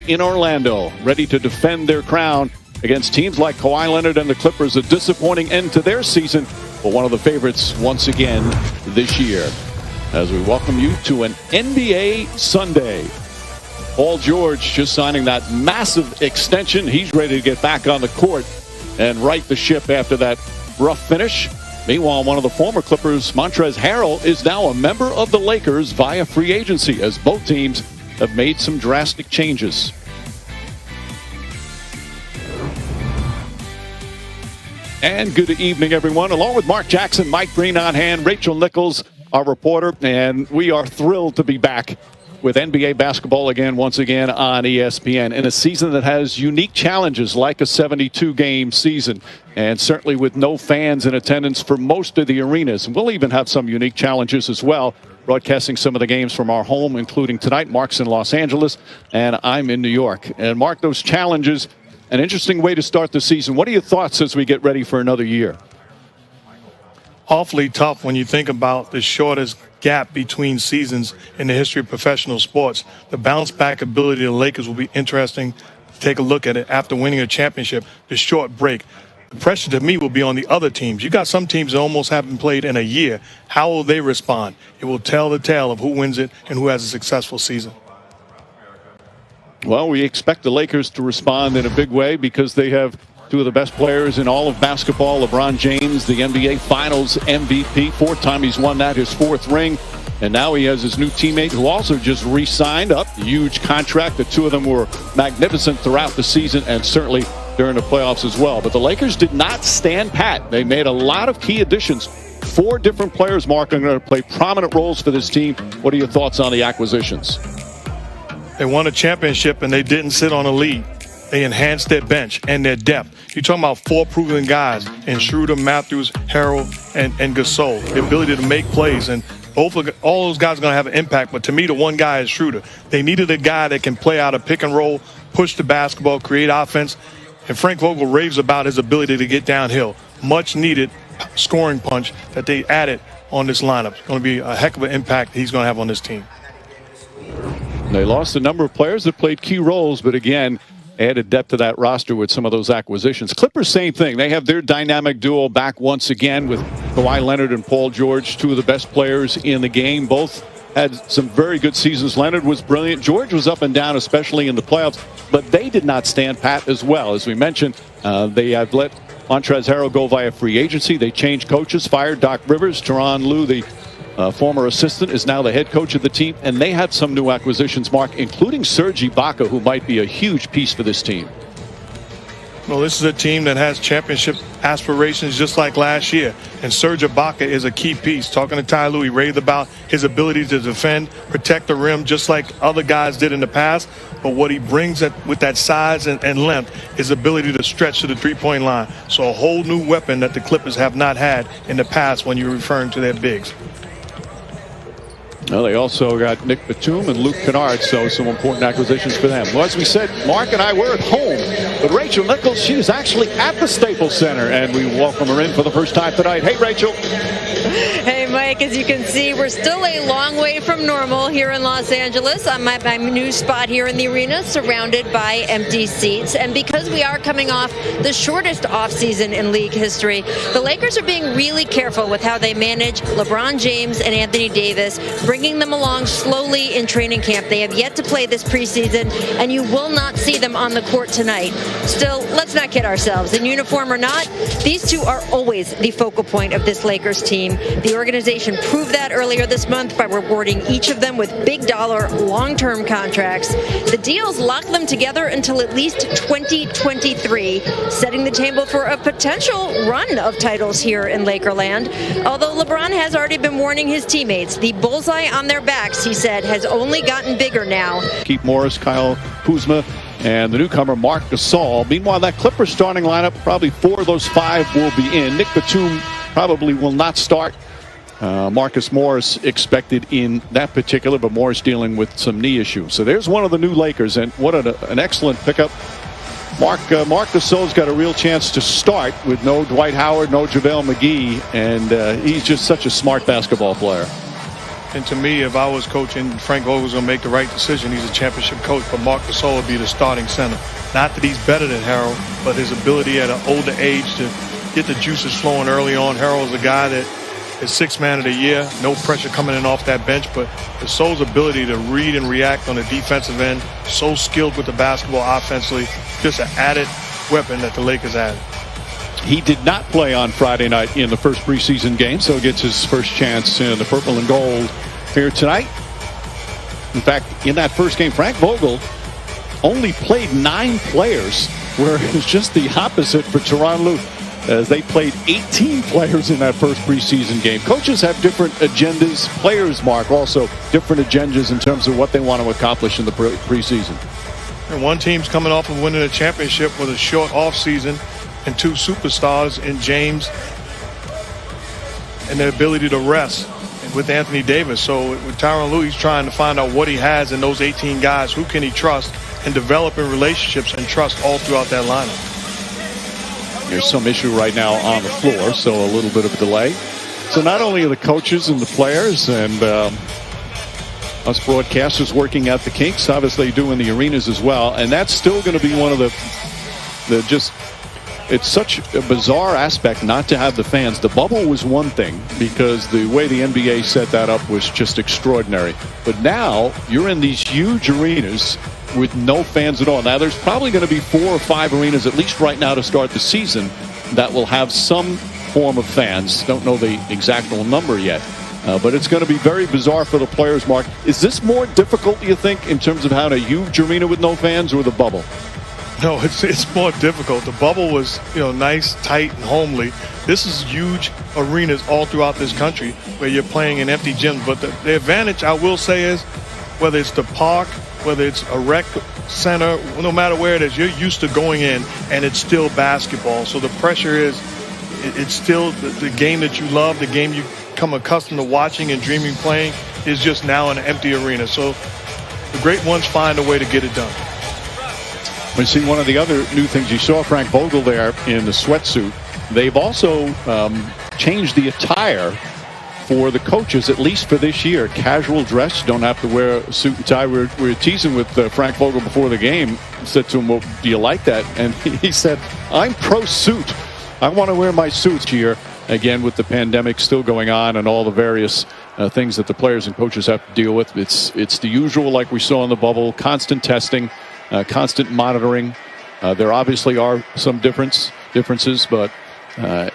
in Orlando, ready to defend their crown against teams like Kawhi Leonard and the Clippers. A disappointing end to their season, but one of the favorites once again this year. As we welcome you to an NBA Sunday. Paul George just signing that massive extension. He's ready to get back on the court and right the ship after that rough finish. Meanwhile, one of the former Clippers, Montrezl Harrell, is now a member of the Lakers via free agency, as both teams have made some drastic changes. And good evening, everyone. Along with Mark Jackson, Mike Green on hand, Rachel Nichols, our reporter, and we are thrilled to be back with NBA basketball once again on ESPN in a season that has unique challenges like a 72-game season, and certainly with no fans in attendance for most of the arenas. We'll even have some unique challenges as well, broadcasting some of the games from our home, including tonight. Mark's in Los Angeles, and I'm in New York. And Mark, those challenges, an interesting way to start the season. What are your thoughts as we get ready for another year? Awfully tough when you think about the shortest gap between seasons in the history of professional sports. The bounce back ability of the Lakers will be interesting to take a look at it after winning a championship. The short break. The pressure to me will be on the other teams. You got some teams that almost haven't played in a year. How will they respond? It will tell the tale of who wins it and who has a successful season. Well, we expect the Lakers to respond in a big way because they have two of the best players in all of basketball. LeBron James, the NBA Finals MVP. Fourth time he's won that, his fourth ring. And now he has his new teammate who also just re-signed up. Huge contract. The two of them were magnificent throughout the season and certainly during the playoffs as well. But the Lakers did not stand pat. They made a lot of key additions. 4 different players, Mark, are going to play prominent roles for this team. What are your thoughts on the acquisitions? They won a championship and they didn't sit on a lead. They enhanced their bench and their depth. You're talking about 4 proven guys in Schroeder, Matthews, Harrell, and Gasol. The ability to make plays, and all those guys are going to have an impact. But to me, the one guy is Schroeder. They needed a guy that can play out a pick and roll, push the basketball, create offense. And Frank Vogel raves about his ability to get downhill. Much needed scoring punch that they added on this lineup. It's going to be a heck of an impact he's going to have on this team. They lost a number of players that played key roles, but again, added depth to that roster with some of those acquisitions. Clippers, same thing. They have their dynamic duo back once again with Kawhi Leonard and Paul George, two of the best players in the game. Both had some very good seasons. Leonard was brilliant. George was up and down, especially in the playoffs, but they did not stand pat as well. As we mentioned, they have let Montrezl Harrell go via free agency. They changed coaches, fired Doc Rivers. Tyronn Lue, the former assistant, is now the head coach of the team, and they had some new acquisitions, Mark, including Serge Ibaka, who might be a huge piece for this team. Well, this is a team that has championship aspirations just like last year, and Serge Ibaka is a key piece. Talking to Ty Lue, he raved about his ability to defend, protect the rim, just like other guys did in the past, but what he brings with that size and length is ability to stretch to the three-point line. So a whole new weapon that the Clippers have not had in the past when you're referring to their bigs. Well, they also got Nick Batum and Luke Kennard, so some important acquisitions for them. Well, as we said, Mark and I were at home, but Rachel Nichols, she is actually at the Staples Center, and we welcome her in for the first time tonight. Hey, Rachel. Hey, Mike, as you can see, we're still a long way from normal here in Los Angeles. I'm at my new spot here in the arena, surrounded by empty seats. And because we are coming off the shortest offseason in league history, the Lakers are being really careful with how they manage LeBron James and Anthony Davis, bringing them along slowly in training camp. They have yet to play this preseason, and you will not see them on the court tonight. Still, let's not kid ourselves. In uniform or not, these two are always the focal point of this Lakers team. The organization proved that earlier this month by rewarding each of them with big dollar long-term contracts. The deals lock them together until at least 2023, setting the table for a potential run of titles here in Lakerland. Although LeBron has already been warning his teammates, the bullseye on their backs, he said, has only gotten bigger now. Keith Morris, Kyle Kuzma, and the newcomer Marc Gasol. Meanwhile, that Clippers starting lineup, probably 4 of those 5 will be in. Nick Batum probably will not start. Marcus Morris expected in that particular, but Morris dealing with some knee issues. So there's one of the new Lakers, and what an excellent pickup. Marc Gasol's got a real chance to start with no Dwight Howard, no JaVale McGee, and he's just such a smart basketball player. And to me, if I was coaching, Frank Vogel's going to make the right decision. He's a championship coach, but Marc Gasol would be the starting center. Not that he's better than Harold, but his ability at an older age to get the juices flowing early on. Harold's a guy that is sixth man of the year, no pressure coming in off that bench, but Gasol's ability to read and react on the defensive end, so skilled with the basketball offensively, just an added weapon that the Lakers added. He did not play on Friday night in the first preseason game, so gets his first chance in the purple and gold here tonight. In fact, in that first game, Frank Vogel only played 9 players, where it was just the opposite for Tyronn Lue, as they played 18 players in that first preseason game. Coaches have different agendas. Players, Mark, also different agendas in terms of what they want to accomplish in the preseason. And one team's coming off of winning a championship with a short offseason and 2 superstars in James and their ability to rest with Anthony Davis. So with Tyronn Lue, he's trying to find out what he has in those 18 guys. Who can he trust, and developing relationships and trust all throughout that lineup. There's some issue right now on the floor, so a little bit of a delay. So not only are the coaches and the players and us broadcasters working out the kinks, obviously doing the arenas as well, and that's still going to be one of the just, it's such a bizarre aspect not to have the fans. The bubble was one thing, because the way the NBA set that up was just extraordinary. But now you're in these huge arenas with no fans at all. Now there's probably going to be 4 or 5 arenas, at least right now to start the season, that will have some form of fans. Don't know the exact number yet. But it's going to be very bizarre for the players, Mark. Is this more difficult, do you think, in terms of having a huge arena with no fans, or the bubble? No, it's more difficult. The bubble was, nice, tight, and homely. This is huge arenas all throughout this country where you're playing in empty gyms. But the advantage, I will say, is whether it's the park, whether it's a rec center, no matter where it is, you're used to going in, and it's still basketball. So the pressure is, it's still the game that you love, the game you come accustomed to watching and dreaming playing, is just now in an empty arena. So the great ones find a way to get it done. We see one of the other new things. You saw Frank Vogel there in the sweatsuit. They've also changed the attire for the coaches, at least for this year. Casual dress. You don't have to wear a suit and tie. We were teasing with Frank Vogel before the game. Said to him, well, do you like that? And he said, I'm pro suit. I want to wear my suits here. Again, with the pandemic still going on and all the various things that the players and coaches have to deal with, it's the usual, like we saw in the bubble, constant testing, constant monitoring. There obviously are some differences, but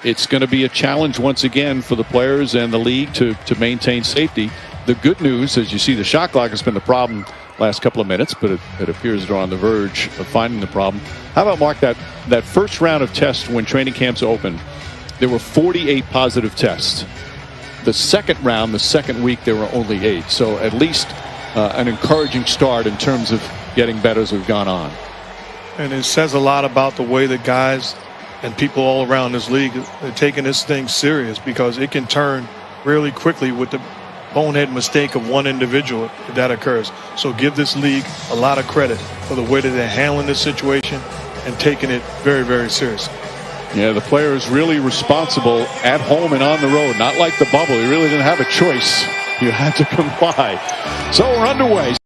it's going to be a challenge once again for the players and the league to maintain safety. The good news, as you see, the shot clock has been the problem last couple of minutes, but it appears they're on the verge of finding the problem. How about, Mark, that first round of tests when training camps opened, there were 48 positive tests. The second round, the second week, there were only 8. So at least an encouraging start in terms of getting better as we've gone on. And it says a lot about the way the guys and people all around this league are taking this thing serious, because it can turn really quickly with the bonehead mistake of one individual that occurs. So give this league a lot of credit for the way that they're handling this situation and taking it very, very seriously. Yeah, the players really responsible at home and on the road. Not like the bubble. You really didn't have a choice. You had to comply. So we're underway.